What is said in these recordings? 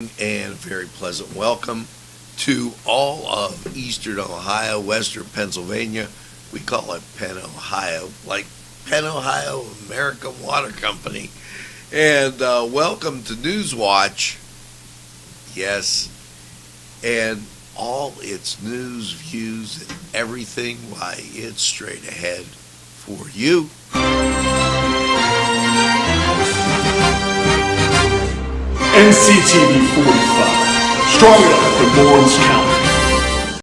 And a very pleasant welcome to all of Eastern Ohio, Western Pennsylvania. We call it Penn, Ohio, like Penn, Ohio American Water Company. And welcome to Newswatch. Yes. And all its news, views, and everything, why, it's straight ahead for you. Nctv45, strong enough for Lawrence County.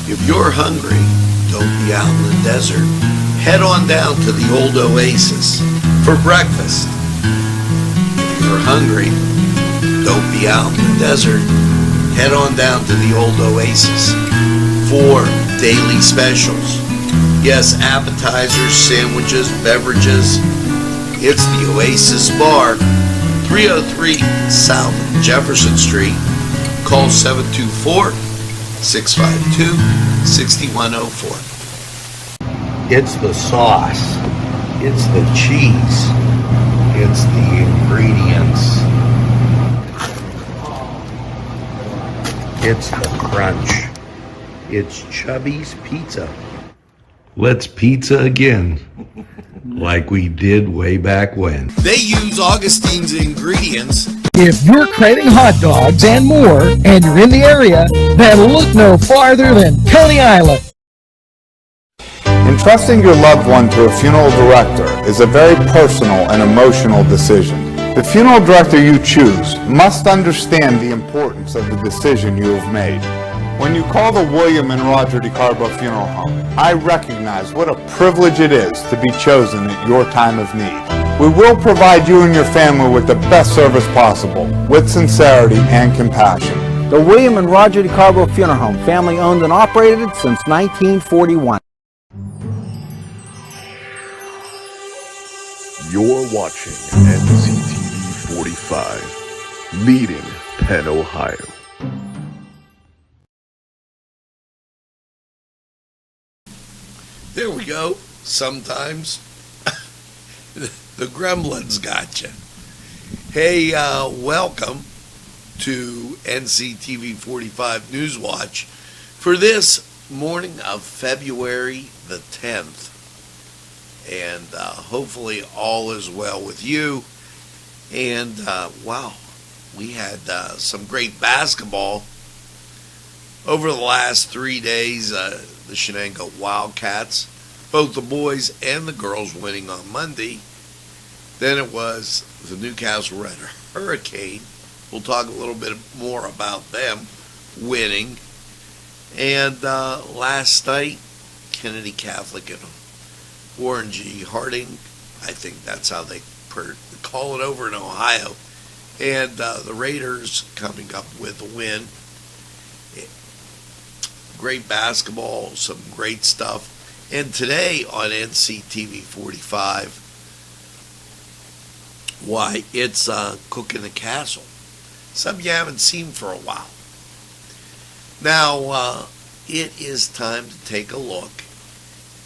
If you're hungry, don't be out in the desert. Head on down to the old Oasis for breakfast. If you're hungry, don't be out in the desert. Head on down to the old Oasis for daily specials. Yes, appetizers, sandwiches, beverages. It's the Oasis Bar, 303 South Jefferson Street. Call 724-652-6104. It's the sauce. It's the cheese. It's the ingredients. It's the crunch. It's Chubby's Pizza. Let's pizza again. Like we did way back when. They use Augustine's ingredients. If you're craving hot dogs and more, and you're in the area, then look no farther than Coney Island. Entrusting your loved one to a funeral director is a very personal and emotional decision. The funeral director you choose must understand the importance of the decision you have made. When you call the William and Roger DeCarbo Funeral Home, I recognize what a privilege it is to be chosen at your time of need. We will provide you and your family with the best service possible, with sincerity and compassion. The William and Roger DeCarbo Funeral Home, family owned and operated since 1941. You're watching Nctv45, leading Penn, Ohio. There we go. Sometimes the gremlins got you. Hey, welcome to Nctv45 Newswatch for this morning of February the 10th. And hopefully all is well with you. And, wow, we had some great basketball over the last 3 days. The Shenango Wildcats, both the boys and the girls winning on Monday. Then it was the Newcastle Red Hurricane. We'll talk a little bit more about them winning. And last night, Kennedy Catholic and Warren G. Harding, I think that's how they call it over in Ohio. And the Raiders coming up with a win. Great basketball, some great stuff. And today on Nctv45, why, it's Cooking the Castle. Something you haven't seen for a while. Now, it is time to take a look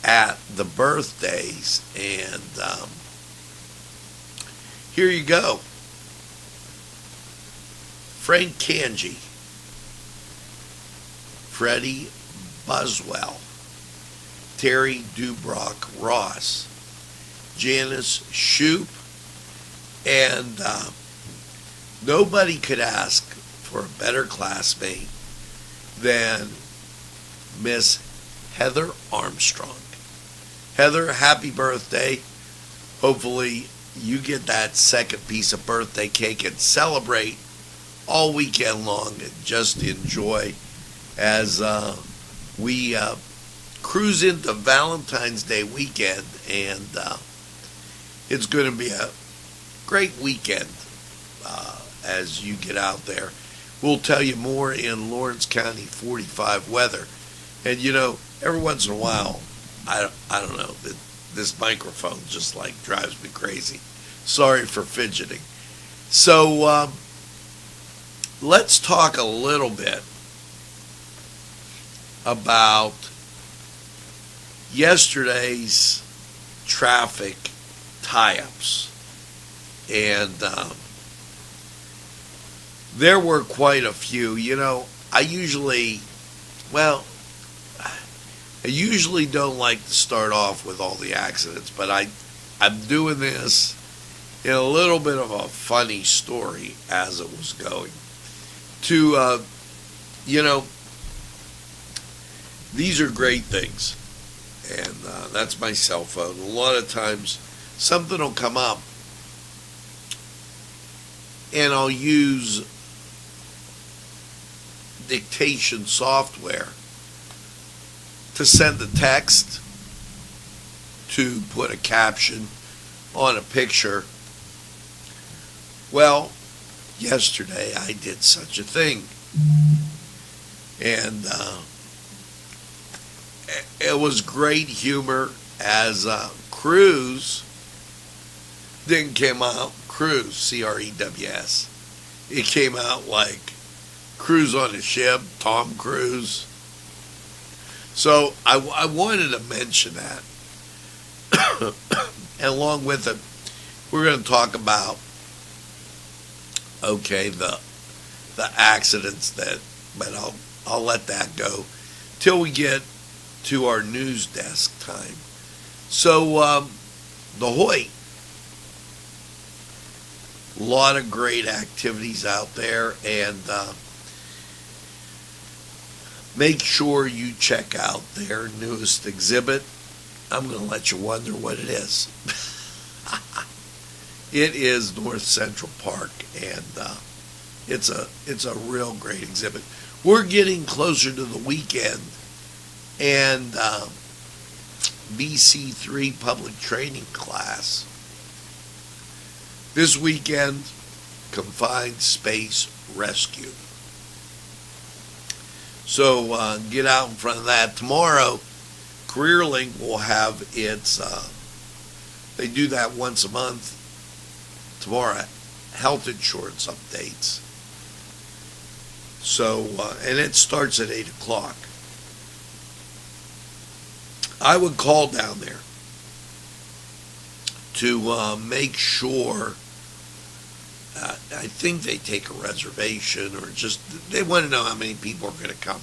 at the birthdays. And here you go. Frank Kanji, Freddie Buswell, Terry Dubrock Ross, Janice Shoup, and nobody could ask for a better classmate than Miss Heather Armstrong. Heather, happy birthday. Hopefully you get that second piece of birthday cake and celebrate all weekend long and just enjoy as we cruise into Valentine's Day weekend. And it's going to be a great weekend as you get out there. We'll tell you more in Lawrence County 45 weather. And you know, every once in a while, I don't know, this microphone just like drives me crazy. Sorry for fidgeting. So let's talk a little bit about yesterday's traffic tie-ups. And There were quite a few. You know, I usually don't like to start off with all the accidents, but I'm doing this in a little bit of a funny story as it was going. These are great things, and that's my cell phone. A lot of times, something will come up, and I'll use dictation software to send a text, to put a caption on a picture. Well, yesterday I did such a thing, and it was great humor as Cruise didn't come out Cruise, Crews. It came out like Cruise on a ship, Tom Cruise. So I wanted to mention that. And along with it, we're going to talk about, the accidents but I'll let that go till we get to our news desk time. So, the Hoyt, a lot of great activities out there, and make sure you check out their newest exhibit. I'm going to let you wonder what it is. It is North Central Park, and it's a real great exhibit. We're getting closer to the weekend, and BC3 public training class this weekend, confined space rescue. So get out in front of that. Tomorrow, CareerLink will have its, they do that once a month. Tomorrow, health insurance updates. So, and it starts at 8 o'clock. I would call down there to make sure, I think they take a reservation, or just, they want to know how many people are going to come,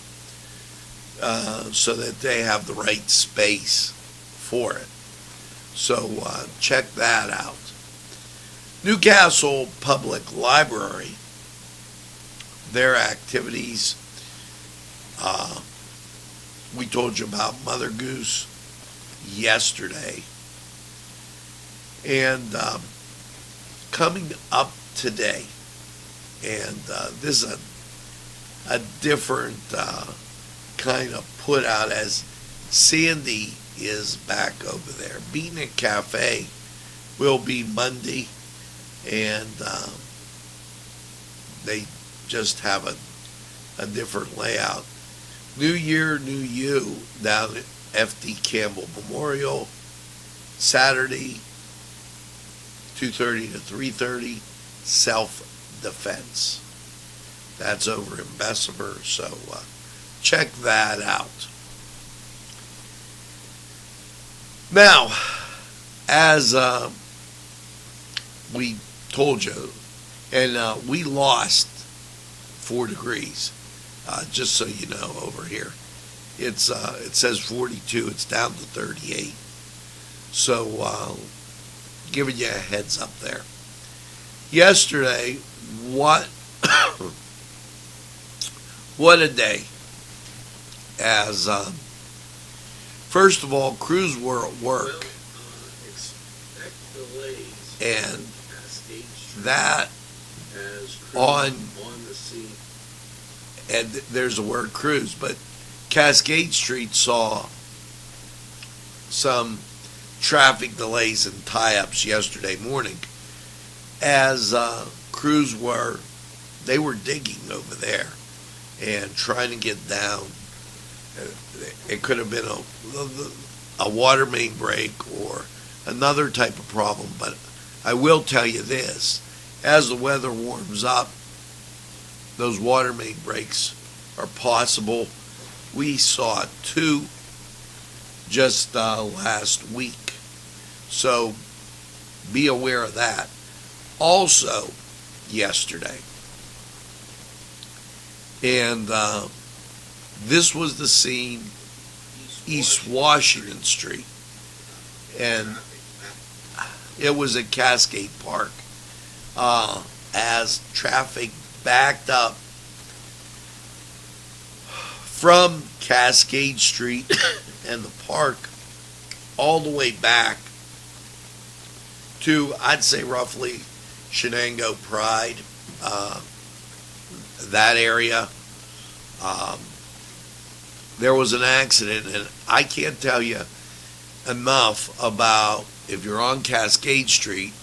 so that they have the right space for it. So check that out. Newcastle Public Library, their activities, we told you about Mother Goose yesterday. And coming up today, and this is a different kind of put out, as Sandy is back over there. Beatnik Cafe will be Monday, and they just have a different layout. New Year, New You down at F.D. Campbell Memorial, Saturday, 2:30 to 3:30, self-defense. That's over in Bessemer, so check that out. Now, as we told you, and we lost 4 degrees, just so you know, over here. It says 42, it's down to 38. So, giving you a heads up there. Yesterday, what a day. As first of all, crews were at work, and that on the scene, and there's the word crews, but Cascade Street saw some traffic delays and tie-ups yesterday morning, as crews were digging over there and trying to get down. It could have been a water main break or another type of problem, but I will tell you this: as the weather warms up, those water main breaks are possible. We saw 2 just last week, so be aware of that. Also, yesterday, And this was the scene, East Washington Street. And it was at Cascade Park. As traffic backed up from Cascade Street and the park all the way back to, I'd say, roughly Shenango Pride, that area. There was an accident, and I can't tell you enough about, if you're on Cascade Street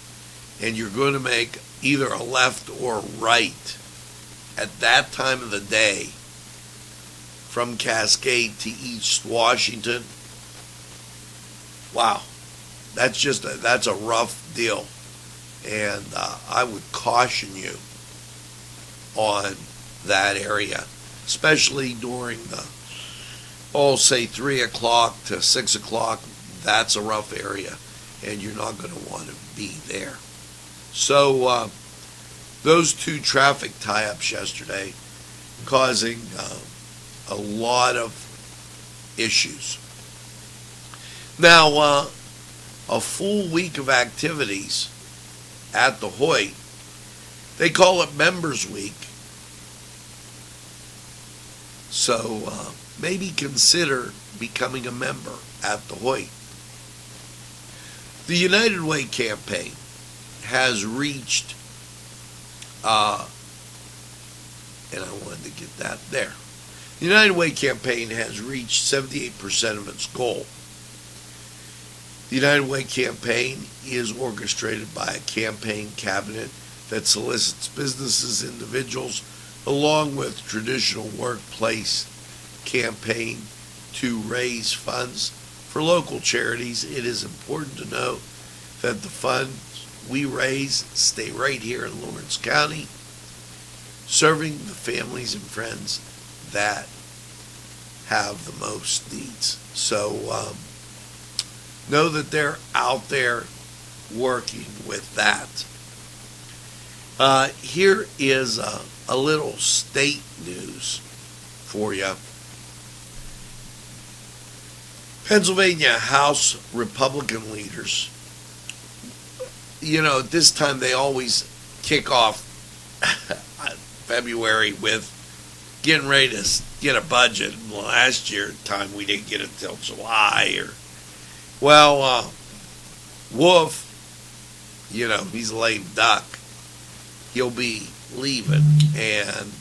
and you're going to make either a left or right at that time of the day from Cascade to East Washington, wow, that's a rough deal. And I would caution you on that area, especially during the, say 3 o'clock to 6 o'clock. That's a rough area, and you're not going to want to be there. So those two traffic tie-ups yesterday causing a lot of issues. Now, a full week of activities at the Hoyt. They call it Members Week. So maybe consider becoming a member at the Hoyt. The United Way campaign has reached, and I wanted to get that there. The United Way campaign has reached 78% of its goal. The United Way campaign is orchestrated by a campaign cabinet that solicits businesses, individuals, along with traditional workplace campaign to raise funds for local charities. It is important to note that the funds we raise stay right here in Lawrence County, serving the families and friends that have the most needs. So know that they're out there working with that. Here is a little state news for you. Pennsylvania House Republican leaders, at this time they always kick off February with getting ready to get a budget. Last year time we didn't get it till July. Wolf, he's a lame duck. He'll be leaving, and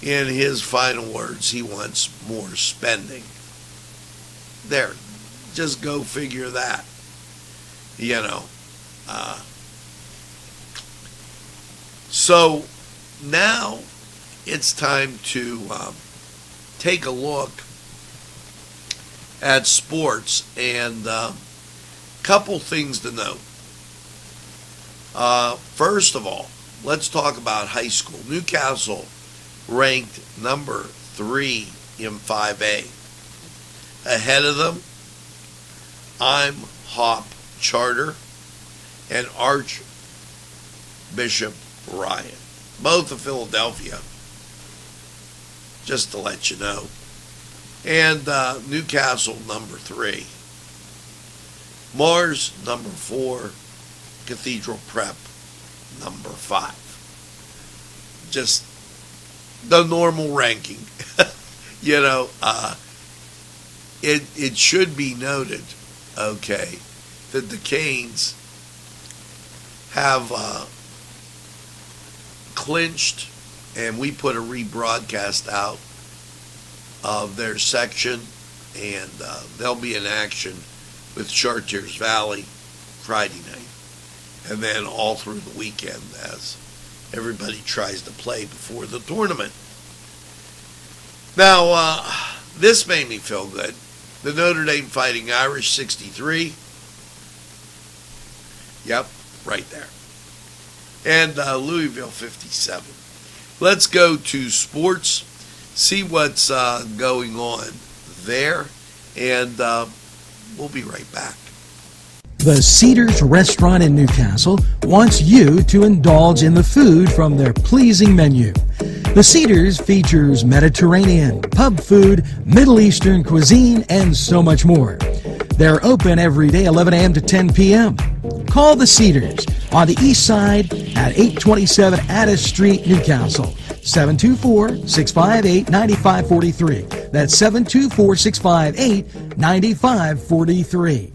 in his final words, he wants more spending. There, just go figure that. So now it's time to take a look at sports, and couple things to note. First of all, let's talk about high school. Newcastle ranked number 3 in 5A. Ahead of them, I'm Hop Charter and Archbishop Ryan, both of Philadelphia, just to let you know. And Newcastle number 3. Mars number 4. Cathedral Prep number 5. Just the normal ranking. It should be noted, okay, that the Canes have clinched, and we put a rebroadcast out of their section, and they'll be in action with Chartiers Valley Friday night, and then all through the weekend as everybody tries to play before the tournament. Now, this made me feel good. The Notre Dame Fighting Irish 63. Yep, right there. And Louisville 57. Let's go to sports, see what's going on there, and we'll be right back. The Cedars Restaurant in Newcastle wants you to indulge in the food from their pleasing menu. The Cedars features Mediterranean, pub food, Middle Eastern cuisine, and so much more. They're open every day 11 a.m. to 10 p.m. Call The Cedars on the east side at 827 Addis Street, Newcastle. 724-658-9543. That's 724-658-9543.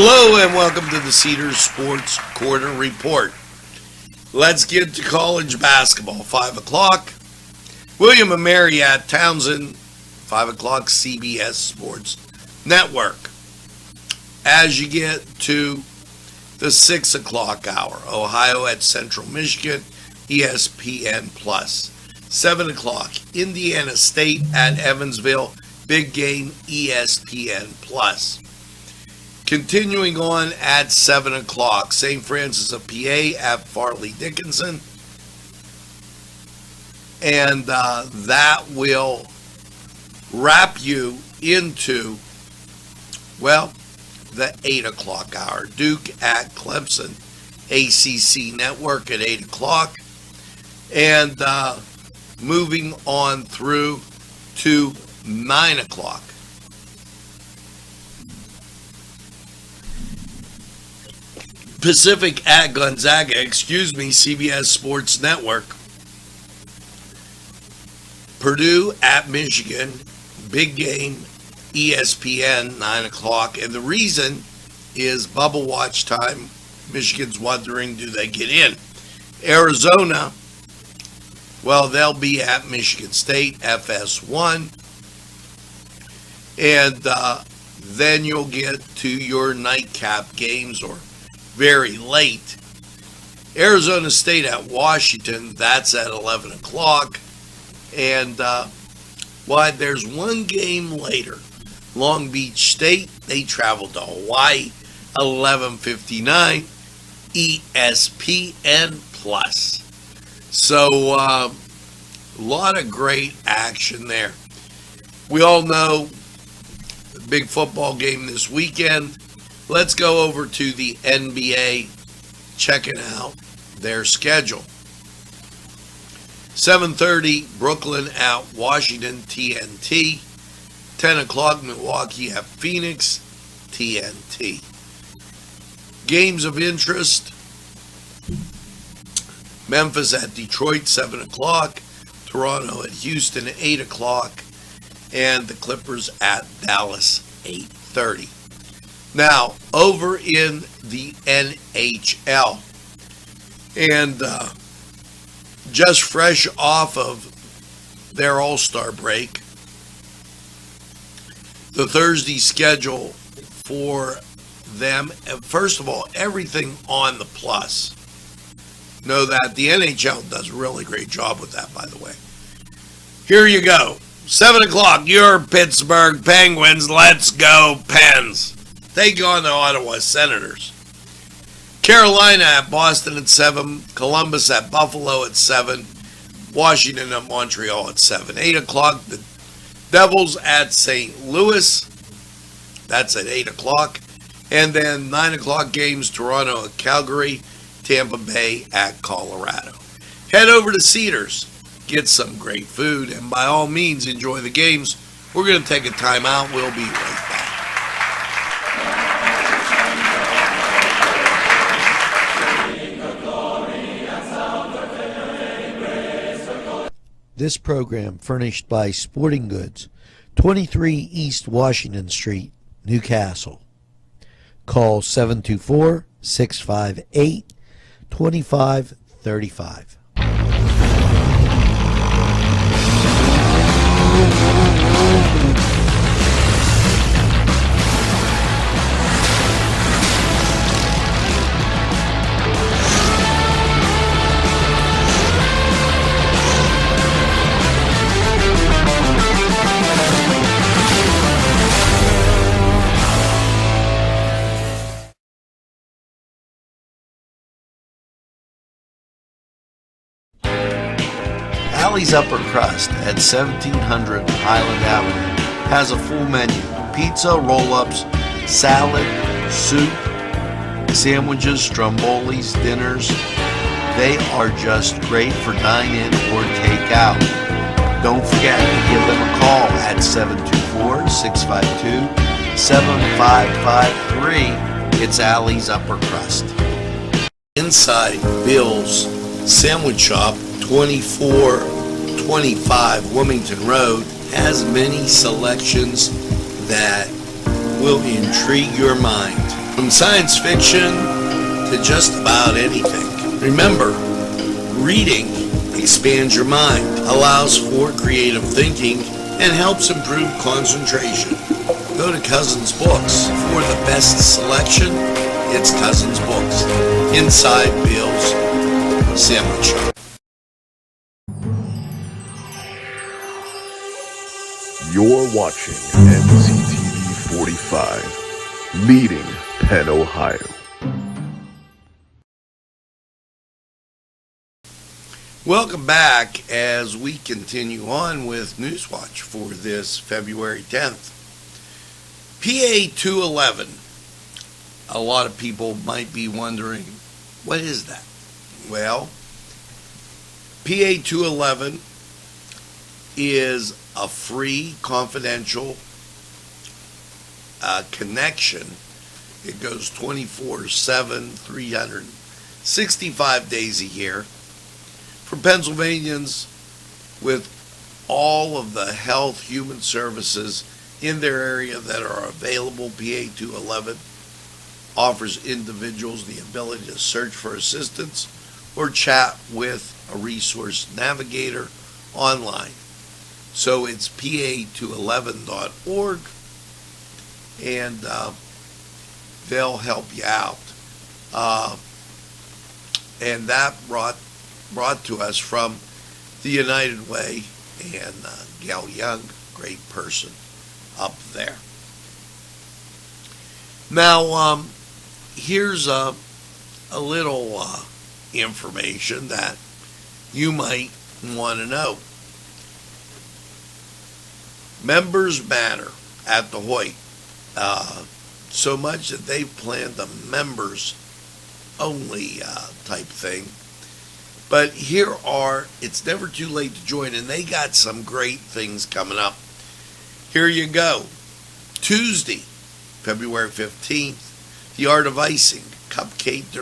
Hello and welcome to the Cedars Sports Corner Report. Let's get to college basketball. 5 o'clock, William and Mary at Townsend. 5 o'clock, CBS Sports Network. As you get to the 6 o'clock hour, Ohio at Central Michigan, ESPN Plus. 7 o'clock, Indiana State at Evansville, big game, ESPN Plus. Continuing on at 7 o'clock, St. Francis of PA at Farley Dickinson. And that will wrap you into, well, the 8 o'clock hour. Duke at Clemson, ACC Network at 8 o'clock. And moving on through to 9 o'clock. Pacific at Gonzaga, CBS Sports Network. Purdue at Michigan, big game, ESPN, 9 o'clock. And the reason is bubble watch time. Michigan's wondering, do they get in? Arizona, well, they'll be at Michigan State, FS1. And then you'll get to your nightcap games or very late. Arizona State at Washington, that's at 11 o'clock. And there's one game later. Long Beach State, they travel to Hawaii, 11:59, ESPN Plus. So a lot of great action there. We all know the big football game this weekend. Let's go over to the NBA, checking out their schedule. 7:30, Brooklyn at Washington, TNT. 10 o'clock, Milwaukee at Phoenix, TNT. Games of interest, Memphis at Detroit, 7 o'clock. Toronto at Houston at 8 o'clock. And the Clippers at Dallas, 8:30. Now, over in the NHL, and just fresh off of their All-Star break, the Thursday schedule for them, first of all, everything on the plus. Know that the NHL does a really great job with that, by the way. Here you go. 7 o'clock, your Pittsburgh Penguins. Let's go, Pens. Take on the Ottawa Senators. Carolina at Boston at 7. Columbus at Buffalo at 7. Washington at Montreal at 7. 8 o'clock, the Devils at St. Louis. That's at 8 o'clock. And then 9 o'clock games, Toronto at Calgary. Tampa Bay at Colorado. Head over to Cedars. Get some great food. And by all means, enjoy the games. We're going to take a time out. We'll be right back. This program furnished by Sporting Goods, 23 East Washington Street, Newcastle. Call 724-658-2535. Alley's Upper Crust at 1700 Highland Avenue has a full menu. pizza, roll-ups, salad, soup, sandwiches, strombolis, dinners. They are just great for dine-in or take-out. Don't forget to give them a call at 724-652-7553. It's Allie's Upper Crust. Inside Bill's Sandwich Shop, 2425 Wilmington Road, has many selections that will intrigue your mind. From science fiction to just about anything. Remember, reading expands your mind, allows for creative thinking, and helps improve concentration. Go to Cousins Books. For the best selection, it's Cousins Books. Inside Bill's Sandwich Shop. You're watching Nctv45, leading Penn, Ohio. Welcome back as we continue on with Newswatch for this February 10th. PA 211. A lot of people might be wondering, what is that? Well, PA 211 is a free, confidential connection. It goes 24/7, 365 days a year. For Pennsylvanians with all of the health, human services in their area that are available, PA 211 offers individuals the ability to search for assistance or chat with a resource navigator online. So it's pa211.org, and they'll help you out. And that brought to us from the United Way, and Gail Young, great person up there. Now, here's a little information that you might want to know. Members matter at the Hoyt, so much that they've planned a members only type thing. But it's never too late to join, and they got some great things coming up. Here you go. Tuesday, February 15th, the Art of Icing cupcake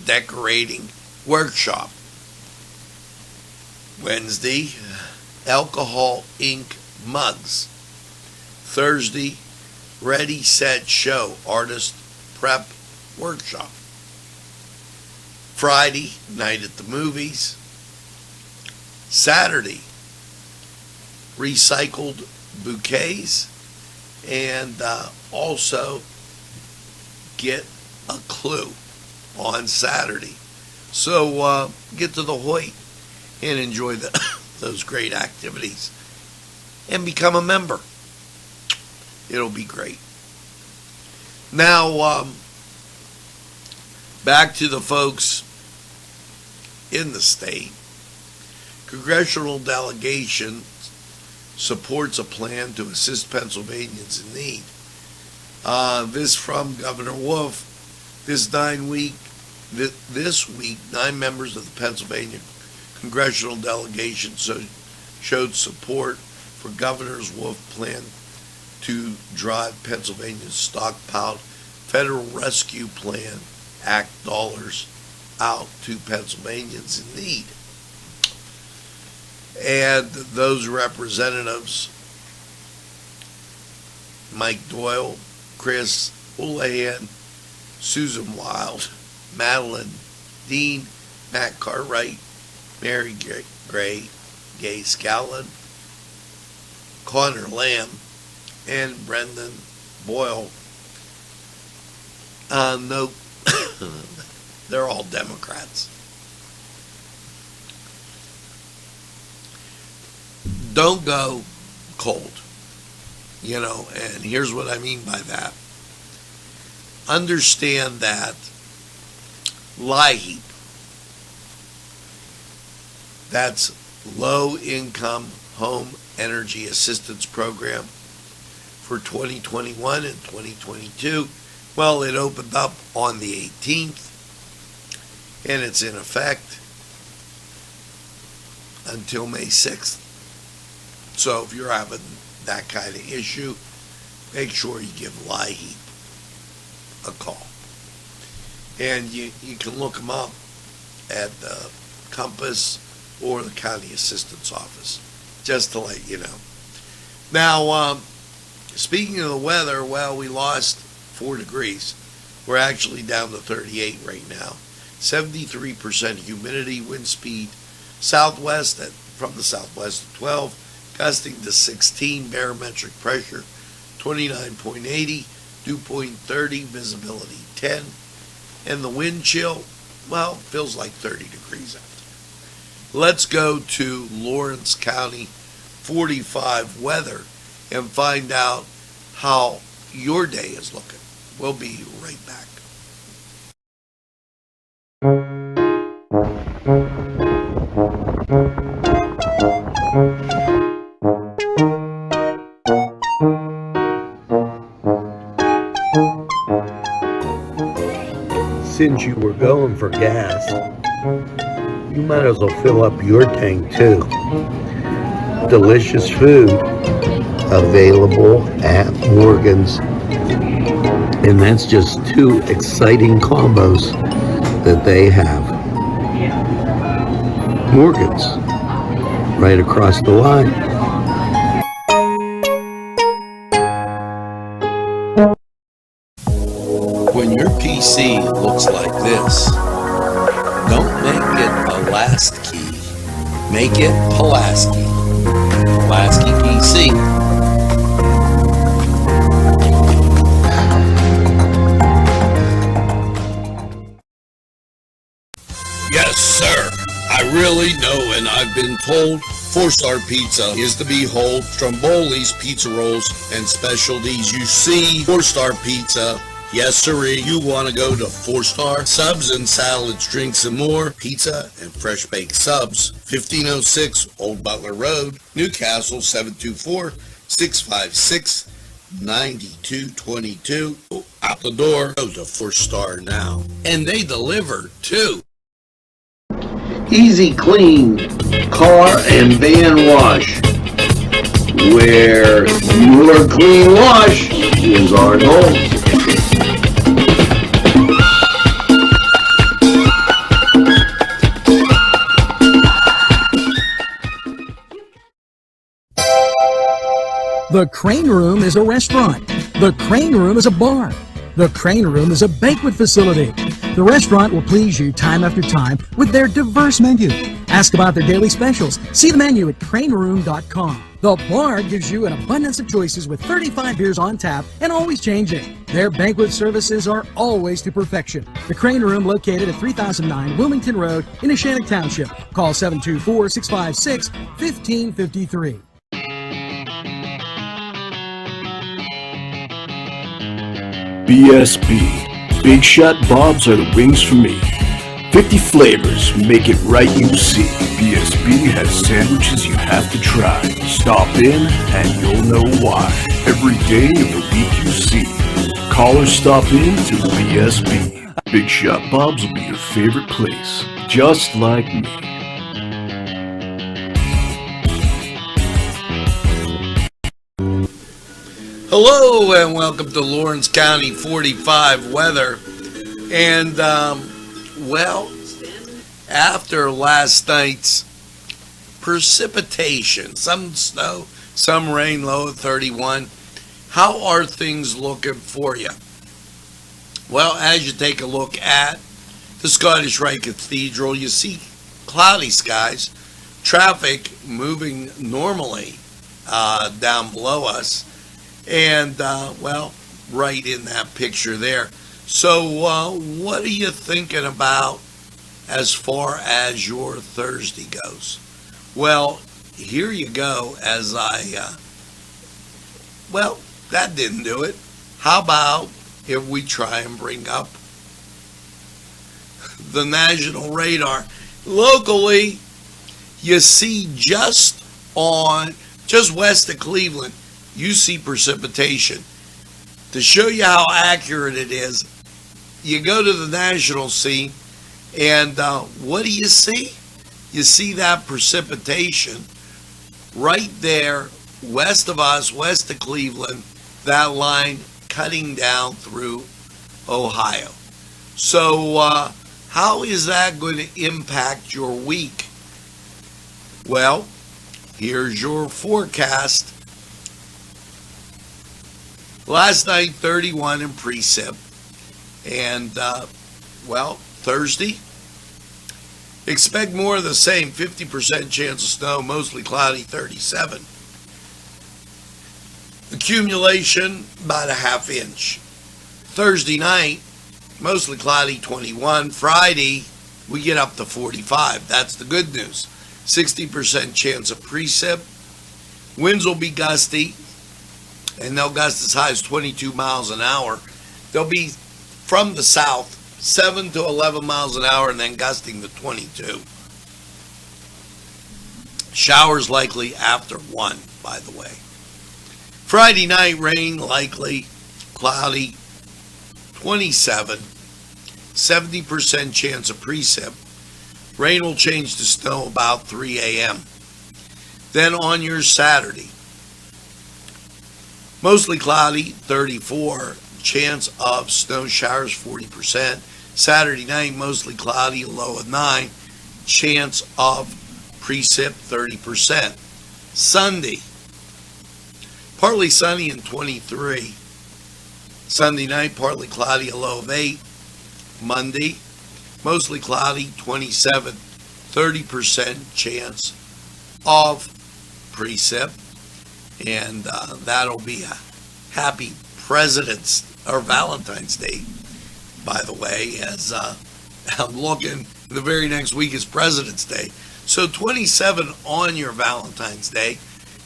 decorating workshop. Wednesday, Alcohol Ink mugs. Thursday, Ready, Set, Show artist prep workshop. Friday, Night at the Movies. Saturday, recycled bouquets, and also get a clue on Saturday. So get to the Hoyt and enjoy those great activities and become a member. It'll be great. Now, back to the folks in the state. Congressional delegation supports a plan to assist Pennsylvanians in need. This from Governor Wolf. This week, 9 members of the Pennsylvania congressional delegation showed support for Governor Wolf's plan to drive Pennsylvania's stockpiled Federal Rescue Plan Act dollars out to Pennsylvanians in need. And those representatives, Mike Doyle, Chris Houlihan, Susan Wild, Madeline Dean, Matt Cartwright, Mary Gray, Gay Scallon, Connor Lamb, and Brendan Boyle. No, they're all Democrats. Don't go cold, and here's what I mean by that. Understand that LIHEAP, that's Low Income Home Energy Assistance Program, for 2021 and 2022. Well, it opened up on the 18th, and it's in effect until May 6th. So if you're having that kind of issue, make sure you give LIHEAP a call. And you can look them up at the Compass or the County Assistance Office, just to let you know. Now, speaking of the weather, well, we lost 4 degrees. We're actually down to 38 right now. 73% humidity, wind speed southwest from the southwest to 12, gusting to 16, barometric pressure 29.80, dew point 30, visibility 10, and the wind chill, well, feels like 30 degrees out there. Let's go to Lawrence County 45 weather and find out how your day is looking. We'll be right back. Since you were going for gas, you might as well fill up your tank too. Delicious food available at Morgan's. And that's just 2 exciting combos that they have. Morgan's, right across the line. When your PC looks like this, don't make it a last key. Make it Pulaski. Pulaski PC. Yes, sir. I really know, and I've been told 4-Star Pizza is the behold. Stromboli's Pizza Rolls and Specialties. You see, 4-Star Pizza. Yes, sirree. You want to go to 4-Star subs and salads, drinks, and more. Pizza and fresh baked subs. 1506 Old Butler Road, Newcastle. 724-656-9222. Out the door. Go to 4-Star now, and they deliver too. Easy Clean Car and Van Wash, where your clean wash is our goal. The Crane Room is a restaurant. The Crane Room is a bar. The Crane Room is a banquet facility. The restaurant will please you time after time with their diverse menu. Ask about their daily specials. See the menu at craneroom.com. The bar gives you an abundance of choices with 35 beers on tap and always changing. Their banquet services are always to perfection. The Crane Room, located at 3009 Wilmington Road in Neshannock Township. Call 724-656-1553. BSB. Big Shot Bobs are the wings for me. 50 flavors, make it right, you see. BSB has sandwiches you have to try. Stop in and you'll know why. Every day of the week you see. Call or stop in to BSB. Big Shot Bobs will be your favorite place, just like me. Hello and welcome to Lawrence County 45 weather. And, well, after last night's precipitation, some snow, some rain, low at 31, how are things looking for you? Well, as you take a look at the Scottish Rite Cathedral, you see cloudy skies, traffic moving normally down below us. And, well, right in that picture there. So, what are you thinking about as far as your Thursday goes? Well, here you go as well, that didn't do it. How about if we try and bring up the national radar? Locally, you see just west of Cleveland, you see precipitation. To show you how accurate it is, you go to the national scene, and what do you see? You see that precipitation right there west of us, west of Cleveland, that line cutting down through Ohio. So how is that going to impact your week? Well, here's your forecast. Last night, 31 in precip. And, Thursday, expect more of the same. 50% chance of snow, mostly cloudy, 37. Accumulation, about a half inch. Thursday night, mostly cloudy, 21. Friday, we get up to 45. That's the good news. 60% chance of precip. Winds will be gusty, and they'll gust as high as 22 miles an hour. They'll be from the south, 7 to 11 miles an hour, and then gusting to 22. Showers likely after 1, by the way. Friday night, rain likely, cloudy, 27. 70% chance of precip. Rain will change to snow about 3 a.m. Then on your Saturday, mostly cloudy, 34. Chance of snow showers, 40%. Saturday night, mostly cloudy, a low of 9. Chance of precip, 30%. Sunday, partly sunny and 23. Sunday night, partly cloudy, a low of 8. Monday, mostly cloudy, 27. 30% chance of precip. And that'll be a happy President's or Valentine's Day, by the way, as I'm looking, the very next week is President's Day. So 27 on your Valentine's Day.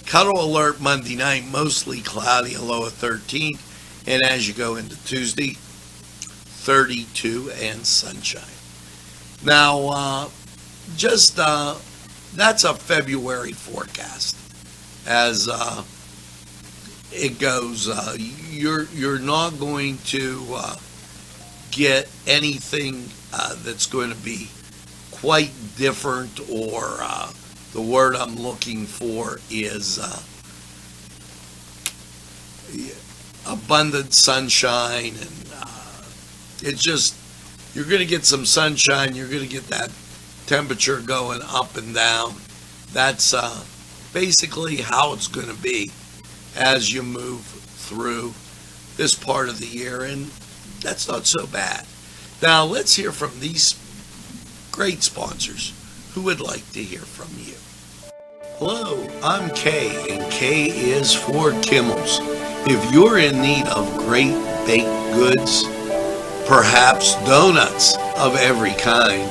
Cuddle alert Monday night, mostly cloudy, a low of 13. And as you go into Tuesday, 32 and sunshine. Now, that's a February forecast. As it goes, you're not going to get anything that's going to be quite different, or the word I'm looking for is abundant sunshine, and it's just, you're going to get some sunshine, you're going to get that temperature going up and down. That's basically how it's going to be as you move through this part of the year, and that's not so bad. Now let's hear from these great sponsors who would like to hear from you. Hello, I'm Kay, and K is for Kimmel's. If you're in need of great baked goods, perhaps donuts of every kind,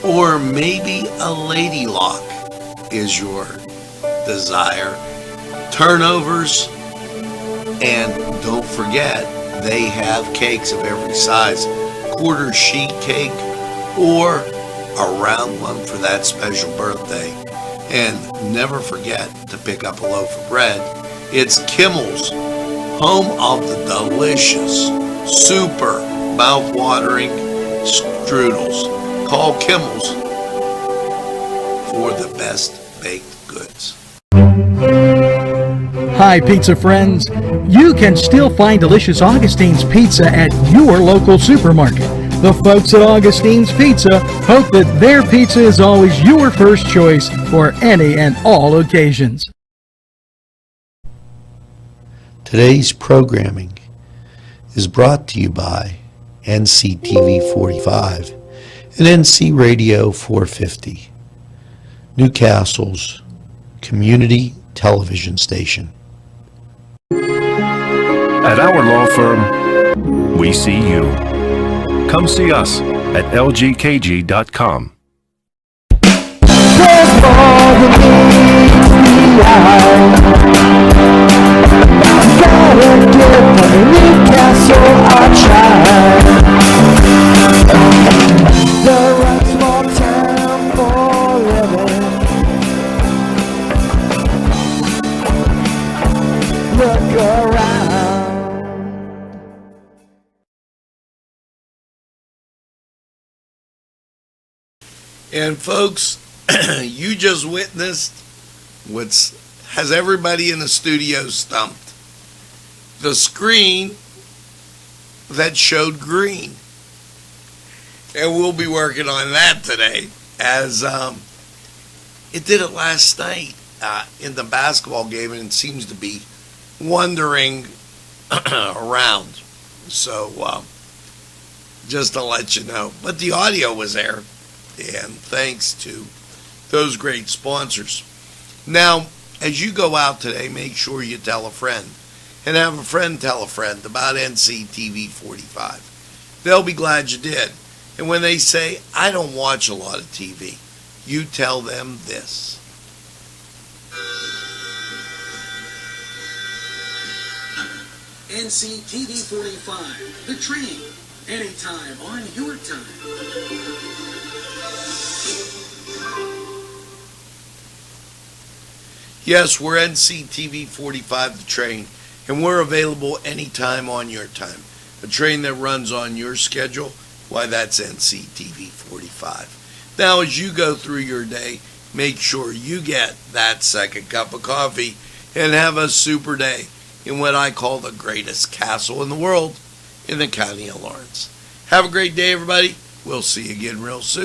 or maybe a lady lock is your desire, turnovers, and don't forget, they have cakes of every size, quarter sheet cake or a round one for that special birthday. And never forget to pick up a loaf of bread. It's Kimmel's, home of the delicious, super mouth-watering strudels. Call Kimmel's for the best baked goods. Hi, pizza friends. You can still find delicious Augustine's Pizza at your local supermarket. The folks at Augustine's Pizza hope that their pizza is always your first choice for any and all occasions. Today's programming is brought to you by Nctv45 and NC Radio 450, Newcastle's community television station. At our law firm, we see you. Come see us at lgkg.com. Look And folks, you just witnessed has everybody in the studio stumped. The screen that showed green. And we'll be working on that today, as it did it last night in the basketball game, and it seems to be wandering around. So just to let you know. But the audio was there, and thanks to those great sponsors. Now, as you go out today, make sure you tell a friend, and have a friend tell a friend about Nctv45. They'll be glad you did. And when they say, I don't watch a lot of TV, you tell them this. Nctv45, the train, anytime on your time. Yes, we're Nctv45, the train, and we're available anytime on your time. A train that runs on your schedule, why, that's Nctv45. Now, as you go through your day, make sure you get that second cup of coffee and have a super day in what I call the greatest castle in the world, in the county of Lawrence. Have a great day, everybody. We'll see you again real soon.